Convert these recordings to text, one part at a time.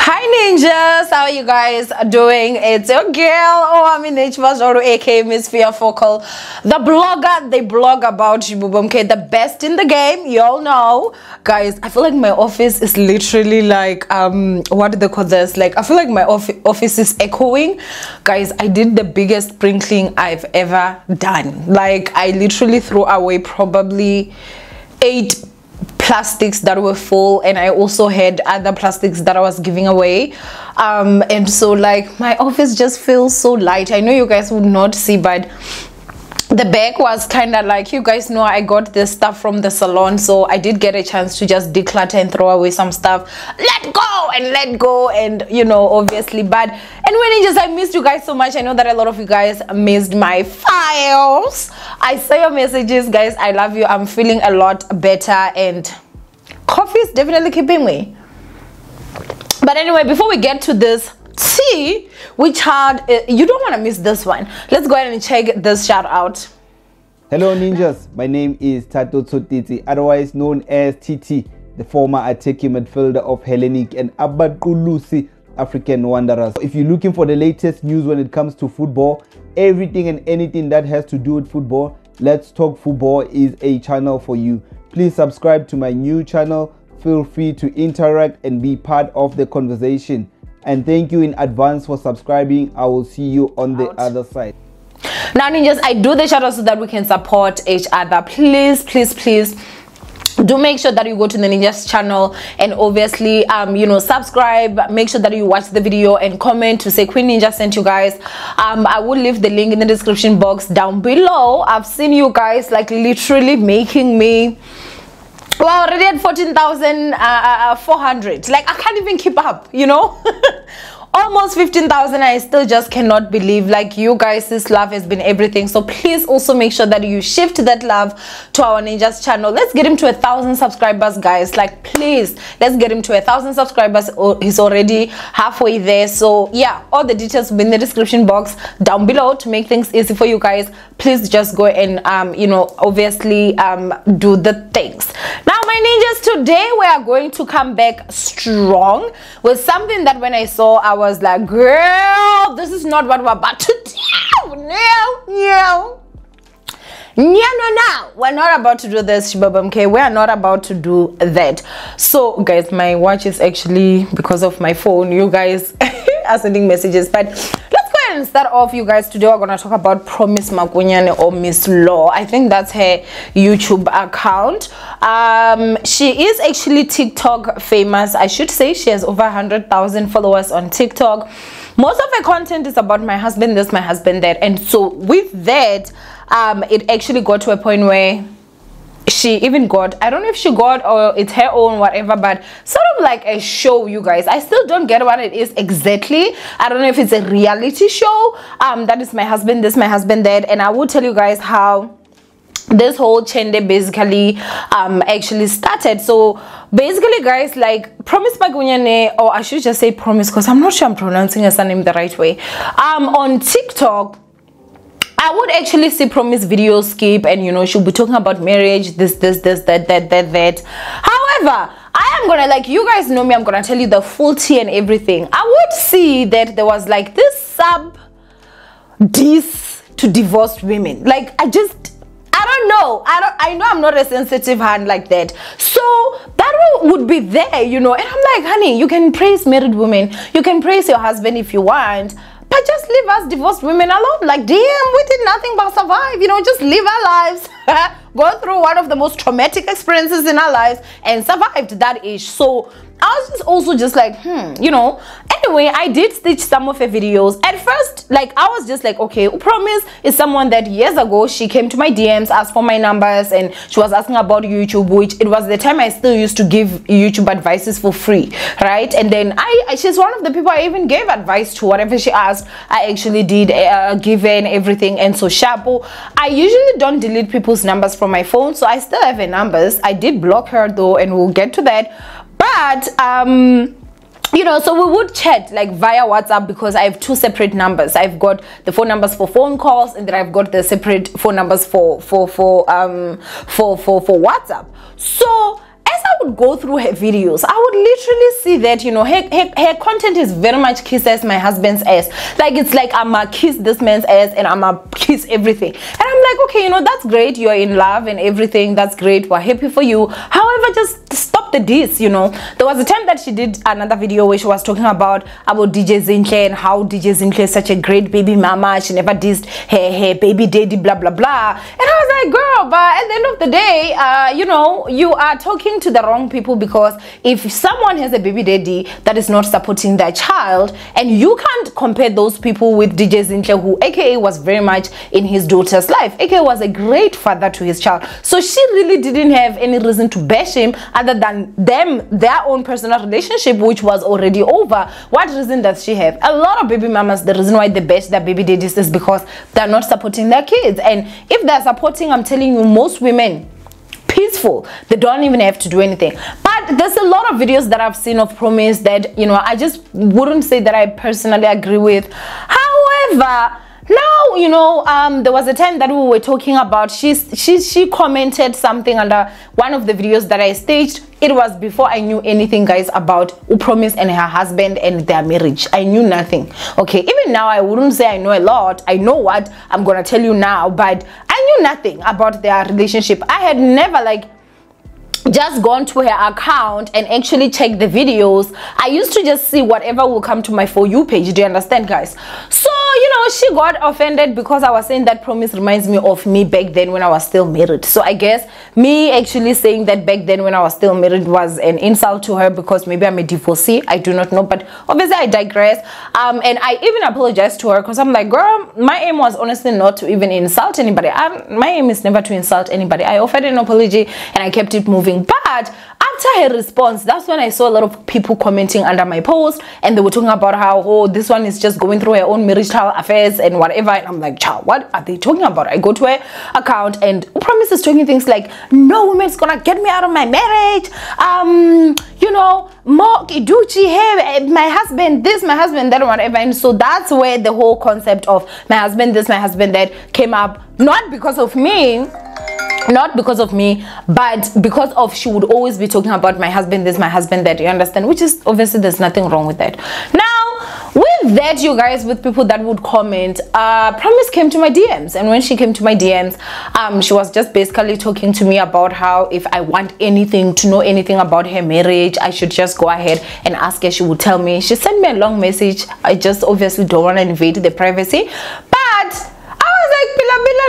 Hi ninjas, how are you guys doing? It's your girl Owamie, aka Miss Focal, the blogger. They blog about Owamie, the best in the game. You all know, guys. I feel like my office is literally like what do they call this? Like I feel like my office is echoing. Guys, I did the biggest sprinkling I've ever done. Like I literally threw away probably 8 plastics that were full, and I also had other plastics that I was giving away, and so like my office just feels so light. I know you guys would not see, but the bag was kind of like, you guys know, I got this stuff from the salon, so I did get a chance to just declutter and throw away some stuff, let go, and you know, obviously. But anyway, just I missed you guys so much. I know that a lot of you guys missed my files. I saw your messages, guys. I love you. I'm feeling a lot better, and coffee is definitely keeping me. But anyway, before we get to this tea, which had you don't want to miss this one. Let's go ahead and check this shout out. Hello ninjas, my name is Tato Tsotiti, otherwise known as TT, the former attacking midfielder of Hellenic and Abaqulusi African Wanderers. If you're looking for the latest news when it comes to football, everything and anything that has to do with football, Let's Talk Football is a channel for you. Please subscribe to my new channel. Feel free to interact and be part of the conversation. And thank you in advance for subscribing. I will see you on the other side. Now ninjas, I do the shout out so that we can support each other. Please do make sure that you go to the ninjas channel and obviously you know, subscribe. Make sure that you watch the video and comment to say Queen Ninja sent you guys. I will leave the link in the description box down below. I've seen you guys like literally making me, well, already at 14,400. Like I can't even keep up, you know. Almost 15,000. I still just cannot believe, like, you guys, this love has been everything. So please also make sure that you shift that love to our ninjas channel. Let's get him to 1,000 subscribers, guys. Like, please, let's get him to 1,000 subscribers. He's already halfway there. So yeah, all the details will be in the description box down below to make things easy for you guys. Please just go and you know, obviously do the things. Now my ninjas, today we are going to come back strong with something that when I saw, I was like, girl, this is not what we're about to do. No, we're not about to do this, okay? We're not about to do that. So guys, my watch is actually, because of my phone, you guys are sending messages. But let's go ahead and start off, you guys. Today we're gonna talk about Promise Makunyane, or Miss Law. I think that's her YouTube account. She is actually TikTok famous. I should say she has over 100,000 followers on TikTok. Most of her content is about my husband this, my husband that, and so with that it actually got to a point where she even got, I don't know if she got or it's her own whatever, but sort of like a show, you guys. I still don't get what it is exactly. I don't know if it's a reality show that is my husband this, my husband that, and I will tell you guys how this whole chende basically actually started. So basically, guys, like Promise Makunyane, or I should just say Promise, because I'm not sure I'm pronouncing her surname the right way, on TikTok, I would actually see Promise videos skip, and you know, she'll be talking about marriage, this, that. However, I am gonna, like, you guys know me, I'm gonna tell you the full tea and everything. I would see that there was like this diss to divorced women. Like I don't know. I know I'm not a sensitive hand like that. So that would be there, you know. And I'm like, honey, you can praise married women. You can praise your husband if you want. But just leave us divorced women alone. Like, damn, we did nothing but survive. You know, just live our lives. Go through one of the most traumatic experiences in our lives and survived that age. So I was just also just like, you know. Anyway, I did stitch some of her videos. At first, like, I was just like, okay, Promise is someone that years ago, she came to my DMs, asked for my numbers, and she was asking about YouTube, which it was the time I still used to give YouTube advices for free, right? And then she's one of the people I even gave advice to. Whatever she asked, I actually did give her and everything. And so Shapo, I usually don't delete people's numbers from my phone, so I still have her numbers. I did block her though, and we'll get to that. But you know, so we would chat like via WhatsApp, because I have 2 separate numbers. I've got the phone numbers for phone calls, and then I've got the separate phone numbers for WhatsApp. So as I would go through her videos, I would literally see that, you know, her content is very much kisses my husband's ass. Like, it's like I'm a kiss this man's ass and I'm a kiss everything. And I'm like, okay, you know, that's great, you're in love and everything, that's great, we're happy for you. However, just stop the diss, you know. There was a time that she did another video where she was talking about DJ Zinhle and how DJ Zinhle is such a great baby mama, she never dissed her baby daddy, blah blah blah. And I was like, girl, but at the end of the day, you know, you are talking to the wrong people, because if someone has a baby daddy that is not supporting their child, and you can't compare those people with DJ Zinhle, who aka was very much in his daughter's life, aka was a great father to his child. So she really didn't have any reason to bash him other than their own personal relationship, which was already over. What reason does she have? A lot of baby mamas, the reason why they bash their baby daddies is because they're not supporting their kids. And if they're supporting, I'm telling you, most women, peaceful, they don't even have to do anything. But there's a lot of videos that I've seen of Promise that, you know, I just wouldn't say that I personally agree with. However, now, you know, there was a time that we were talking about, she commented something under one of the videos that I staged. It was before I knew anything, guys, about Promise and her husband and their marriage. I knew nothing. Okay, even now I wouldn't say I know a lot. I know what I'm gonna tell you now, but I knew nothing about their relationship. I had never just gone to her account and actually check the videos. I used to just see whatever will come to my For You page. Do you understand, guys? So, you know, she got offended because I was saying that Promise reminds me of me back then when I was still married. So I guess me actually saying that back then when I was still married was an insult to her, because maybe I'm a divorcee, I do not know, but obviously I digress. And I even apologized to her, because I'm like, girl, my aim was honestly not to even insult anybody. My aim is never to insult anybody. I offered an apology and I kept it moving. But after her response, that's when I saw a lot of people commenting under my post, and they were talking about how, oh, this one is just going through her own marital affairs and whatever. And I'm like, child, what are they talking about? I go to her account and Promise is talking things like, no woman's gonna get me out of my marriage, you know, more Iduchi, hey, my husband this, my husband that, whatever. And so that's where the whole concept of my husband this, my husband that came up. Not because of me, but because of, she would always be talking about my husband this, my husband that, you understand, which is obviously there's nothing wrong with that. Now with that, you guys, with people that would comment, Promise came to my DMs, and when she came to my DMs, she was just basically talking to me about how if I want anything, to know anything about her marriage, I should just go ahead and ask her. She would tell me. She sent me a long message. I just obviously don't want to invade the privacy, but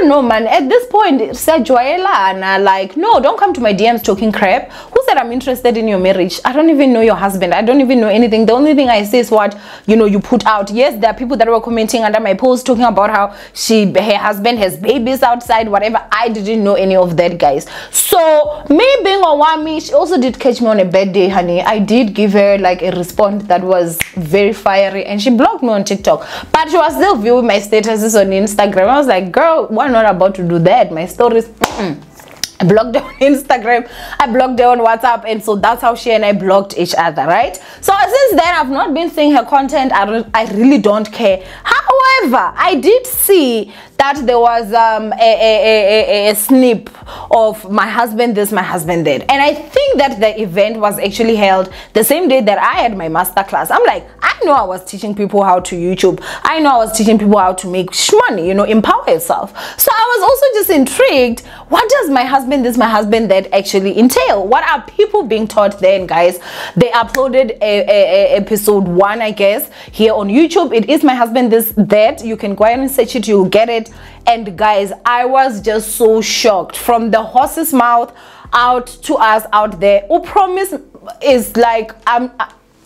no, man, at this point, like, no, don't come to my DMs talking crap. Who said I'm interested in your marriage? I don't even know your husband. I don't even know anything. The only thing I say is what, you know, you put out. Yes, there are people that were commenting under my post talking about how her husband has babies outside, whatever. I didn't know any of that, guys. So me being Owamie, she also did catch me on a bad day, honey. I did give her like a response that was very fiery, and she blocked me on TikTok, but she was still viewing my statuses on Instagram. I was like, girl, we're not about to do that. My stories, I blocked her on Instagram, I blocked her on WhatsApp, and so that's how she and I blocked each other, right? So since then, I've not been seeing her content. I really don't care. However, I did see that there was a snip of my husband this, my husband that, and I think that the event was actually held the same day that I had my masterclass. I'm like, I know I was teaching people how to YouTube. I know I was teaching people how to make money, you know, empower yourself. So I was also just intrigued. What does my husband this, my husband that actually entail? What are people being taught then, guys? They uploaded episode 1, I guess, here on YouTube. It is my husband this, that. You can go ahead and search it, you'll get it. And guys, I was just so shocked. From the horse's mouth out to us out there, Promise is like,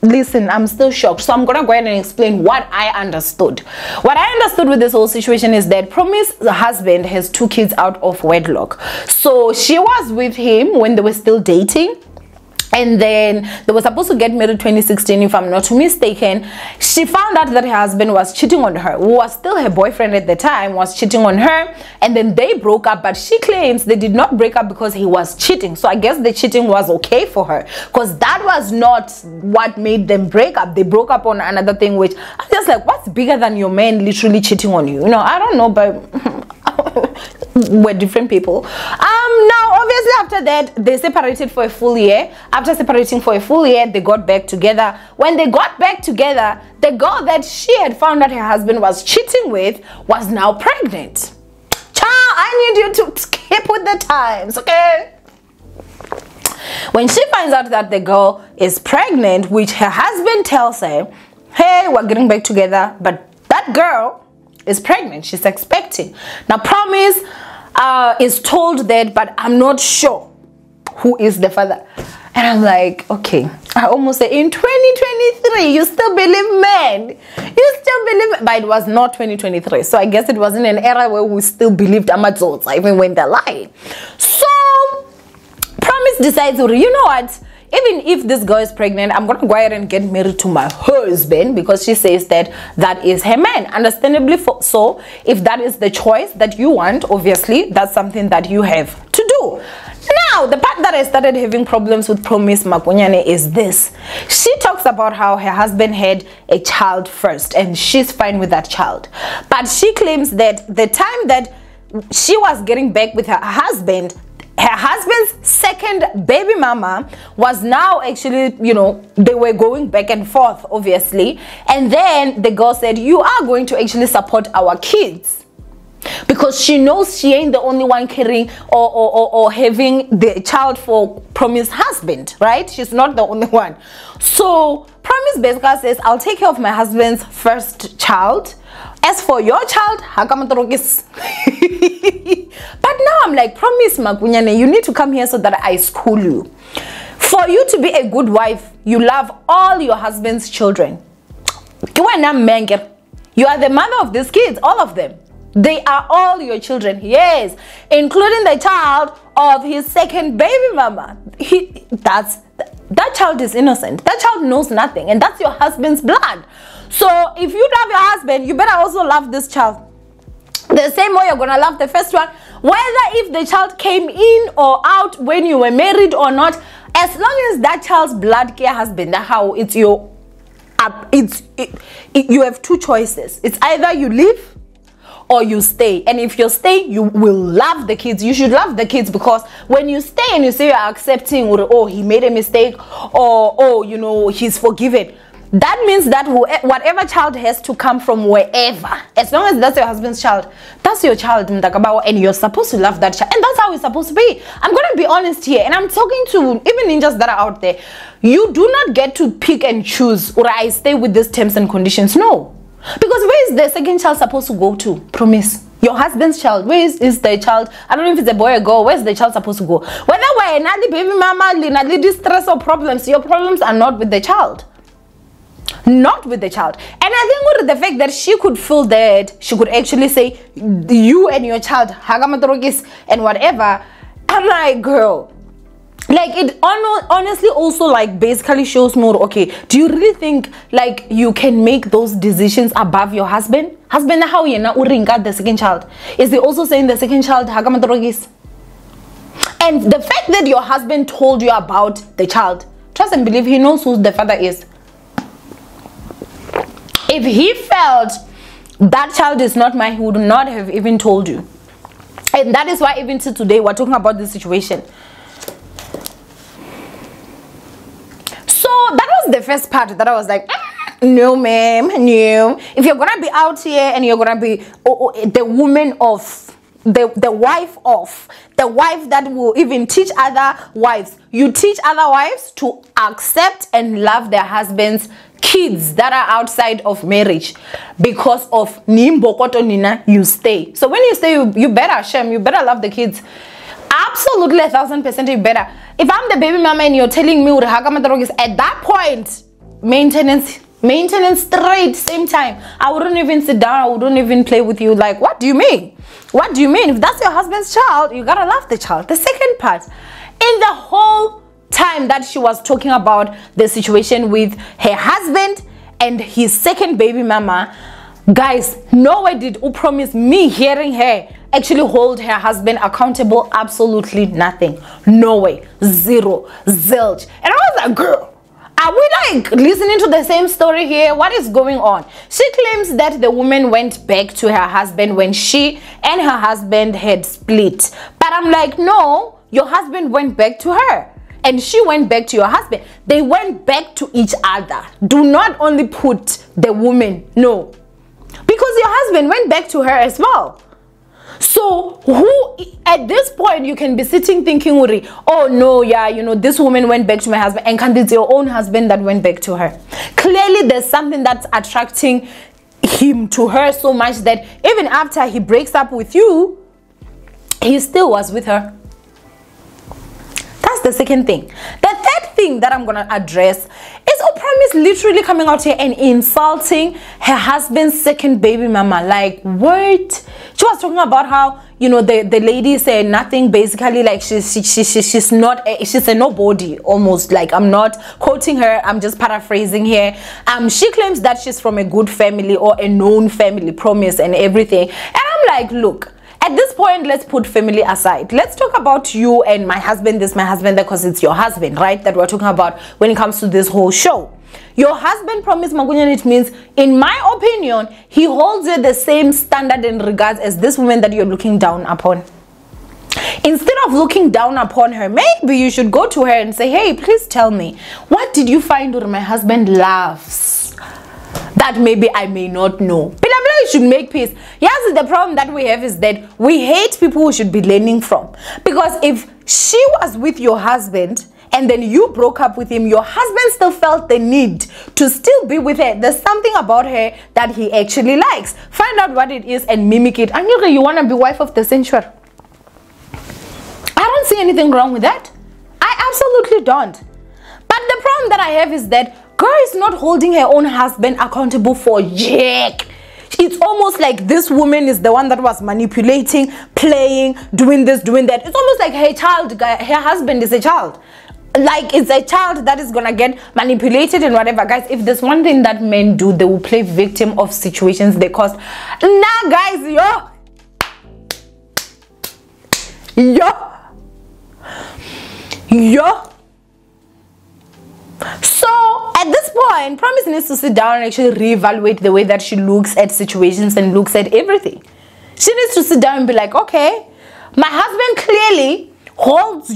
listen, I'm still shocked. So I'm gonna go ahead and explain what I understood. What I understood with this whole situation is that Promise, the husband, has 2 kids out of wedlock. So she was with him when they were still dating, and then they were supposed to get married 2016, if I'm not mistaken. She found out that her husband was cheating on her, who was still her boyfriend at the time, was cheating on her, and then they broke up. But she claims they did not break up because he was cheating. So I guess the cheating was okay for her, because that was not what made them break up. They broke up on another thing, which I'm just like, what's bigger than your man literally cheating on you? You know, I don't know, but we're different people. Now obviously after that, they separated for a full year. After separating for a full year, they got back together. When they got back together, the girl that she had found that her husband was cheating with was now pregnant. Child, I need you to keep with the times, okay? When she finds out that the girl is pregnant, which her husband tells her, hey, we're getting back together, but that girl is pregnant. She's expecting. Now, Promise is told that, but I'm not sure who is the father. And I'm like, okay, I almost say in 2023, you still believe men. You still believe, but it was not 2023. So I guess it wasn't an era where we still believed Amazons, even when they're lying. So Promise decides, you know what? Even if this girl is pregnant, I'm going to go ahead and get married to my husband, because she says that that is her man. Understandably so, if that is the choice that you want, obviously, that's something that you have to do. Now, the part that I started having problems with Promise Makunyane is this. She talks about how her husband had a child first, and she's fine with that child. But she claims that the time that she was getting back with her husband's second baby mama was now actually, you know, they were going back and forth, obviously. And then the girl said, you are going to actually support our kids, because she knows she ain't the only one carrying or having the child for Promise's husband, right? She's not the only one. So Promise basically says, I'll take care of my husband's first child. As for your child, but now I'm like, Promise Makunyane, you need to come here so that I school you. For you to be a good wife, you love all your husband's children. You are the mother of these kids, all of them. They are all your children, yes, including the child of his second baby mama. That child is innocent. That child knows nothing, and that's your husband's blood. So if you love your husband, you better also love this child the same way you're gonna love the first one, whether if the child came in or out when you were married or not. As long as that child's blood care husband, that's how it's your you have two choices. It's either you leave or you stay. And if you stay, you will love the kids. You should love the kids, because when you stay and you say you're accepting, or oh, he made a mistake, or oh, you know, he's forgiven, that means that whatever child has to come from wherever, as long as that's your husband's child, that's your child, and you're supposed to love that child. And that's how it's supposed to be. I'm going to be honest here, and I'm talking to even ninjas that are out there. You do not get to pick and choose, or I stay with these terms and conditions. No. Because where is the second child supposed to go to? Promise. Your husband's child. Where is the child? I don't know if it's a boy or girl. Where's the child supposed to go? Whether we're another baby mama, another distress or problems, your problems are not with the child. Not with the child. And I think with the fact that she could feel that she could actually say, you and your child, hagamatorogis and whatever. I'm like, girl, like, it honestly also like basically shows more, okay, do you really think like you can make those decisions above your husband? Husband, how you na uringa the second child? Is he also saying the second child hagamatorogis? And the fact that your husband told you about the child, trust and believe he knows who the father is. If he felt that child is not mine, he would not have even told you. And that is why even till today we're talking about this situation. So that was the first part that I was like, no ma'am, no. If you're gonna be out here and you're gonna be the woman of the wife that will even teach other wives, you teach other wives to accept and love their husbands' kids that are outside of marriage. Because of nimbokoto nina, you stay. So when you stay, you better shame, you better love the kids. Absolutely 1000% you better. If I'm the baby mama and you're telling me at that point, maintenance straight, same time, I wouldn't even sit down, I wouldn't even play with you. Like, what do you mean? What do you mean? If that's your husband's child, you gotta love the child. The second part, in the whole time that she was talking about the situation with her husband and his second baby mama, guys, nowhere did Promise me hearing her actually hold her husband accountable. Absolutely nothing. No way. Zero. Zilch. And I was like, girl, are we like listening to the same story here? What is going on? She claims that the woman went back to her husband when she and her husband had split. But I'm like, no, your husband went back to her and she went back to your husband. They went back to each other. Do not only put the woman, no, because your husband went back to her as well. So who at this point you can be sitting thinking, Uri, oh no, yeah, you know, this woman went back to my husband, and can it's your own husband that went back to her. Clearly there's something that's attracting him to her so much that even after he breaks up with you, he still was with her. That's the second thing. The third thing that I'm gonna address is Owamie literally coming out here and insulting her husband's second baby mama. Like, what? She was talking about how, you know, the lady said nothing, basically, like she's not she's a nobody, almost. Like, I'm not quoting her, I'm just paraphrasing here. She claims that she's from a good family or a known family, promise and everything. And I'm like, look, at this point, let's put family aside. Let's talk about you and my husband, this, my husband, that, because it's your husband, right? That we're talking about when it comes to this whole show. Your husband, Promise Makunyane, it means, in my opinion, he holds you the same standard in regards as this woman that you're looking down upon. Instead of looking down upon her, maybe you should go to her and say, hey, please tell me, what did you find where my husband loves that maybe I may not know? You should make peace. Yes, the problem that we have is that we hate people who should be learning from. Because if she was with your husband and then you broke up with him, your husband still felt the need to still be with her. There's something about her that he actually likes. Find out what it is and mimic it. And you want to be wife of the century. I don't see anything wrong with that. I absolutely don't. But the problem that I have is that girl is not holding her own husband accountable for jack. It's almost like this woman is the one that was manipulating, playing, doing this, doing that. It's almost like her husband is a child. Like, it's a child that is gonna get manipulated and whatever. Guys, if there's one thing that men do, they will play victim of situations they cause. Nah, guys, yo. So at this point, Promise needs to sit down and actually reevaluate the way that she looks at situations and looks at everything. She needs to sit down and be like, okay, my husband clearly holds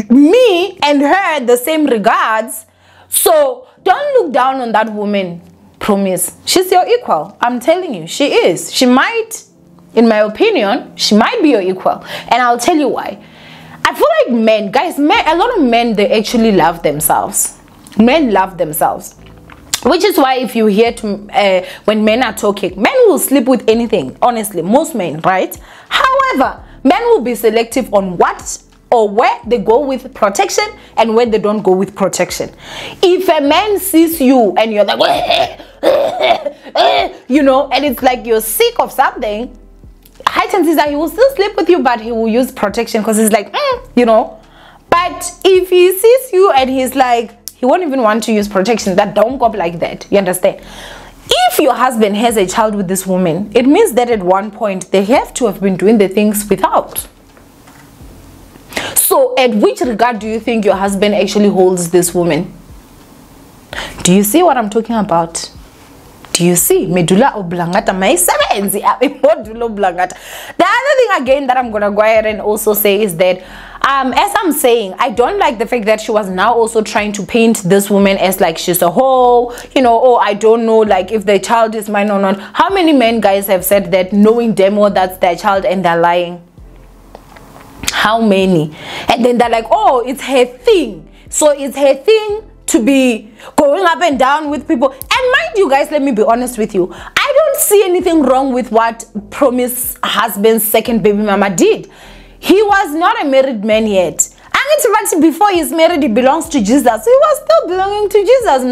me and her the same regards, so don't look down on that woman, Promise. She's your equal. I'm telling you, she is. She might, in my opinion, she might be your equal, and I'll tell you why. I feel like men, guys, a lot of men, they actually love themselves. Men love themselves, which is why if you hear when men are talking, men will sleep with anything. Honestly, most men, right? However, men will be selective on what or where they go with protection and where they don't go with protection. If a man sees you and you're like, you know, and it's like you're sick of something, high chances are he will still sleep with you, but he will use protection because he's like, you know. But if he sees you and he's like, he won't even want to use protection, that don't go up like that. You understand? If your husband has a child with this woman, it means that at one point they have to have been doing the things without. So at which regard do you think your husband actually holds this woman? Do you see what I'm talking about? Do you see? Medula oblangata maisebenzi modulo oblangata. The other thing again that I'm gonna go ahead and also say is that as I'm saying, I don't like the fact that she was now also trying to paint this woman as like she's a whole, you know, oh, I don't know, like if the child is mine or not. How many men, guys, have said that knowing damn well that's their child and they're lying? How many? And then they're like, oh, it's her thing. So it's her thing to be going up and down with people. And mind you, guys, let me be honest with you, I don't see anything wrong with what Promise husband's second baby mama did. He was not a married man yet. And before he's married, he belongs to Jesus. He was still belonging to Jesus.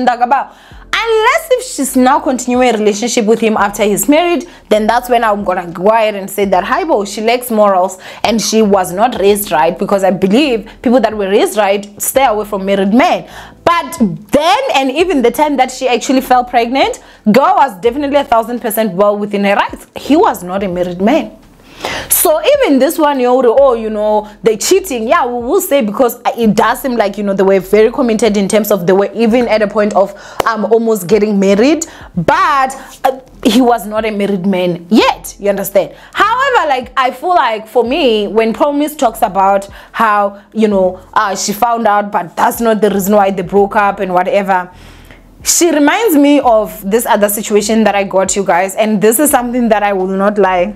Unless if she's now continuing a relationship with him after he's married, then that's when I'm gonna go ahead and say that Haibo, she lacks morals and she was not raised right, because I believe people that were raised right stay away from married men. But then, and even the time that she actually fell pregnant, girl was definitely 1000% well within her rights. He was not a married man. So even this one, oh, you know, they cheating, yeah, we will say, because it does seem like, you know, they were very committed in terms of they were even at a point of almost getting married, but he was not a married man yet, you understand. However, like, I feel like for me, when Promise talks about how, you know, she found out, but that's not the reason why they broke up and whatever, she reminds me of this other situation that I got, you guys, and this is something that I will not lie.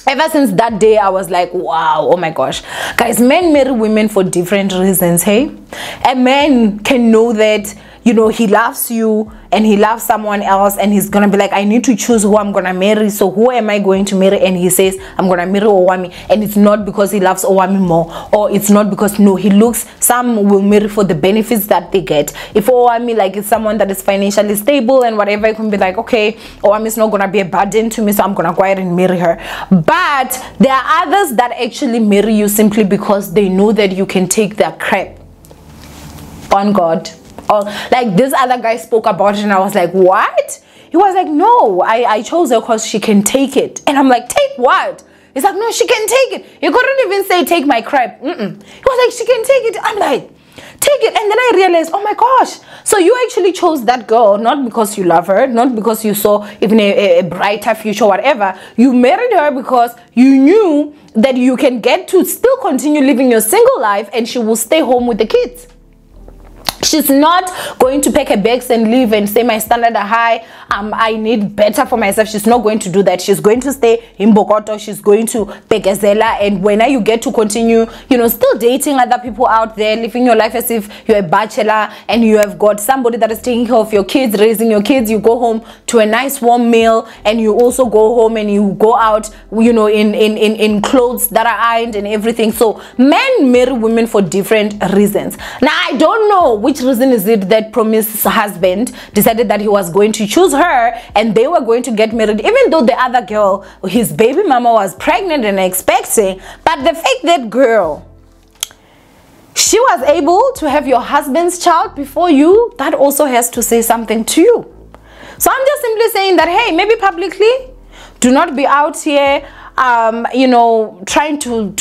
Ever since that day, I was like, wow, oh my gosh. Guys, men marry women for different reasons, hey? A man can know that, you know, he loves you and he loves someone else, and he's gonna be like, I need to choose who I'm gonna marry, so who am I going to marry? And he says, I'm gonna marry Owamie, and it's not because he loves Owamie more, or it's not because, no, he looks, some will marry for the benefits that they get. If Owamie, like, is someone that is financially stable and whatever, it can be like, okay, Owamie is not gonna be a burden to me, so I'm gonna go ahead and marry her. But there are others that actually marry you simply because they know that you can take their crap. On God. Or like this other guy spoke about it, and I was like, what? He was like, no, I chose her because she can take it. And I'm like, take what? He's like, no, she can take it. You couldn't even say take my crap. He was like, she can take it. I'm like, take it. And then I realized, oh my gosh, so you actually chose that girl not because you love her, not because you saw even a brighter future, whatever. You married her because you knew that you can get to still continue living your single life, and she will stay home with the kids. She's not going to pack her bags and leave and say my standards are high, I need better for myself. She's not going to do that. She's going to stay in Bogoto. She's going to Pegazela, and when you get to continue, you know, still dating other people out there, living your life as if you're a bachelor and you have got somebody that is taking care of your kids, raising your kids. You go home to a nice warm meal, and you also go home and you go out, you know, in clothes that are ironed and everything. So men marry women for different reasons. Now, I don't know which reason is it that Promise's husband decided that he was going to choose her and they were going to get married, even though the other girl, his baby mama, was pregnant and expecting. But the fact that girl, she was able to have your husband's child before you, that also has to say something to you. So I'm just simply saying that, hey, maybe publicly, do not be out here you know, trying to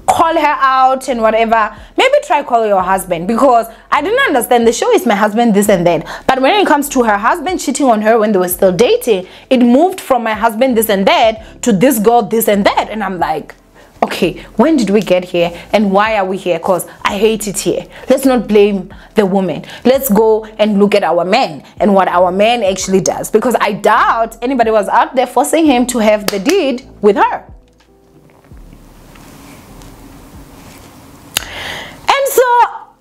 call her out and whatever. Maybe try call your husband, because I didn't understand. The show is my husband this and that, but when it comes to her husband cheating on her when they were still dating, it moved from my husband this and that to this girl this and that. And I'm like, okay, when did we get here and why are we here? Because I hate it here. Let's not blame the woman. Let's go and look at our man and what our man actually does, because I doubt anybody was out there forcing him to have the deed with her. And so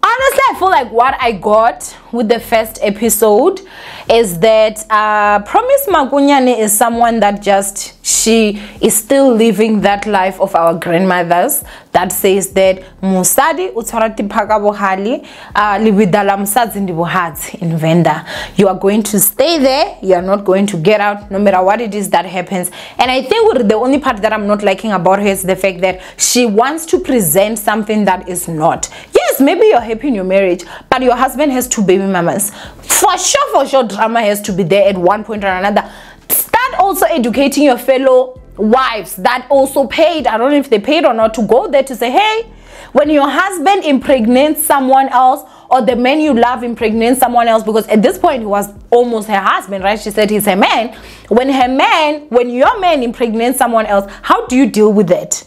honestly, I feel like what I got with the first episode is that Promise Makunyane is someone that just, she is still living that life of our grandmothers that says that musadi utsorati phaka bohali libidala musadzi ndi bohatsi in Venda. You are going to stay there, you are not going to get out no matter what it is that happens. And I think the only part that I'm not liking about her is the fact that she wants to present something that is not. Yes, maybe you're happy in your marriage, but your husband has 2 baby mamas. For sure, drama has to be there at one point or another. Start also educating your fellow wives that also paid, I don't know if they paid or not, to go there to say, hey, when your husband impregnates someone else, or the man you love impregnates someone else, because at this point he was almost her husband, right? She said he's her man. When your man impregnates someone else, how do you deal with that?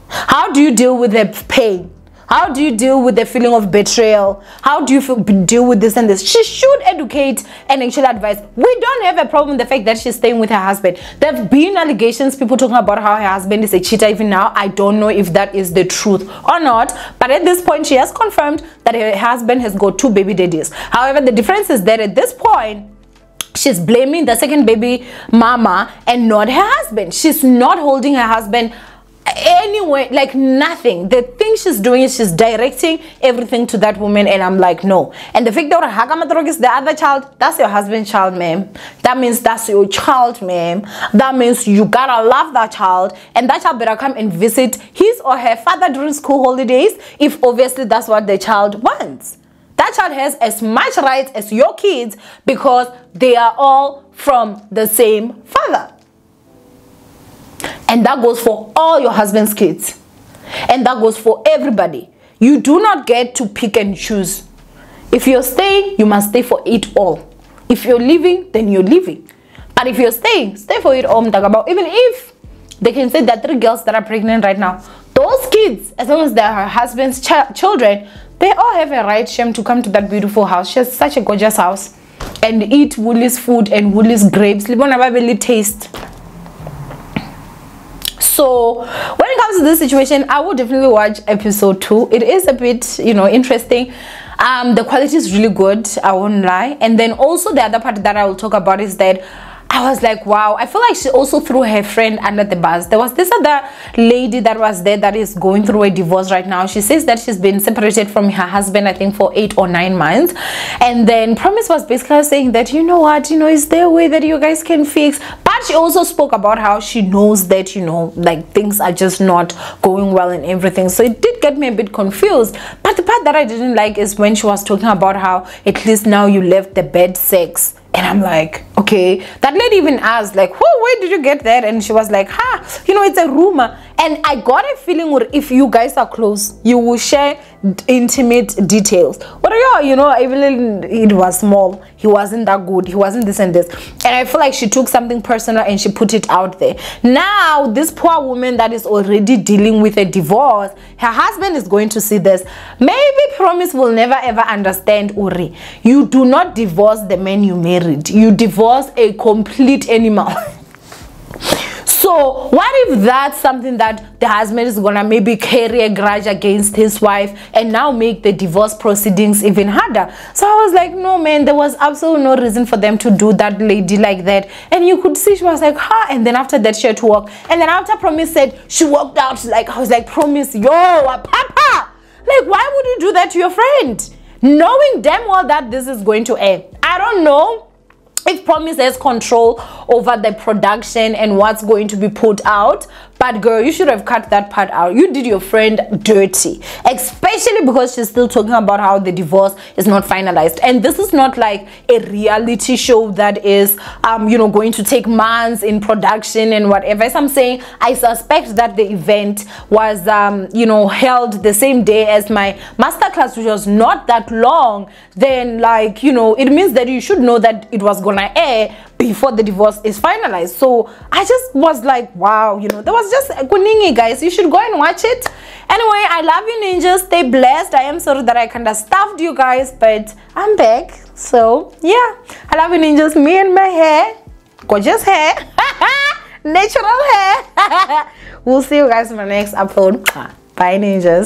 How do you deal with the pain? How do you deal with the feeling of betrayal? How do you deal with this and this? She should educate and actually advise. We don't have a problem with the fact that she's staying with her husband. There have been allegations, people talking about how her husband is a cheater even now. I don't know if that is the truth or not. But at this point, she has confirmed that her husband has got 2 baby daddies. However, the difference is that at this point, she's blaming the second baby mama and not her husband. She's not holding her husband anyway, like nothing. The thing she's doing is she's directing everything to that woman, and I'm like, no. And the fact that Hakamatrok is the other child, that's your husband's child, ma'am. That means that's your child, ma'am. That means you gotta love that child, and that child better come and visit his or her father during school holidays, if obviously that's what the child wants. That child has as much rights as your kids, because they are all from the same father. And that goes for all your husband's kids. And that goes for everybody. You do not get to pick and choose. If you're staying, you must stay for it all. If you're leaving, then you're leaving. But if you're staying, stay for it all. Even if they can say that 3 girls that are pregnant right now, those kids, as long as they're her husband's children, they all have a right, Shem, to come to that beautiful house. She has such a gorgeous house. And eat Woolies food and Woolies grapes. Libona taste. So when it comes to this situation, I will definitely watch episode 2. It is a bit, interesting. The quality is really good, I won't lie. And then also the other part that I will talk about is that I was like, wow, I feel like she also threw her friend under the bus. There was this other lady that was there that is going through a divorce right now. She says that she's been separated from her husband, I think, for 8 or 9 months. And then Promise was basically saying that, you know what, is there a way that you guys can fix? But she also spoke about how she knows that, like things are just not going well and everything. So it did get me a bit confused. But the part that I didn't like is when she was talking about how at least now you left the bad sex. And I'm like, okay. That lady even asked, like, where did you get that? And she was like, it's a rumor. And I got a feeling if you guys are close, you will share intimate details. But even it was small, he wasn't that good, he wasn't this and this. And I feel like she took something personal and she put it out there. Now, this poor woman that is already dealing with a divorce, her husband is going to see this. Maybe Promise will never ever understand, Uri. You do not divorce the man you married. You divorce a complete animal. So what if that's something that the husband is gonna maybe carry a grudge against his wife and now make the divorce proceedings even harder? So I was like, no man, there was absolutely no reason for them to do that lady like that. And you could see she was like, and then after that she had to walk. And then after Promise said she walked out, like I was like, Promise, yo, papa, like why would you do that to your friend, knowing damn well that this is going to end? I don't know if Promise has control over the production and what's going to be put out, but girl, you should have cut that part out. You did your friend dirty, especially because she's still talking about how the divorce is not finalized. And this is not like a reality show that is going to take months in production and whatever. As I'm saying, I suspect that the event was held the same day as my masterclass, which was not that long. Then it means that you should know that it was gonna air before the divorce is finalized. So I just was like, wow, there was just kuningi, guys. You should go and watch it. Anyway, I love you ninjas, stay blessed. I am sorry that I kind of stuffed you guys, but I'm back. So yeah, I love you ninjas. Me and my hair, gorgeous hair, natural hair. We'll see you guys in my next upload. Bye ninjas.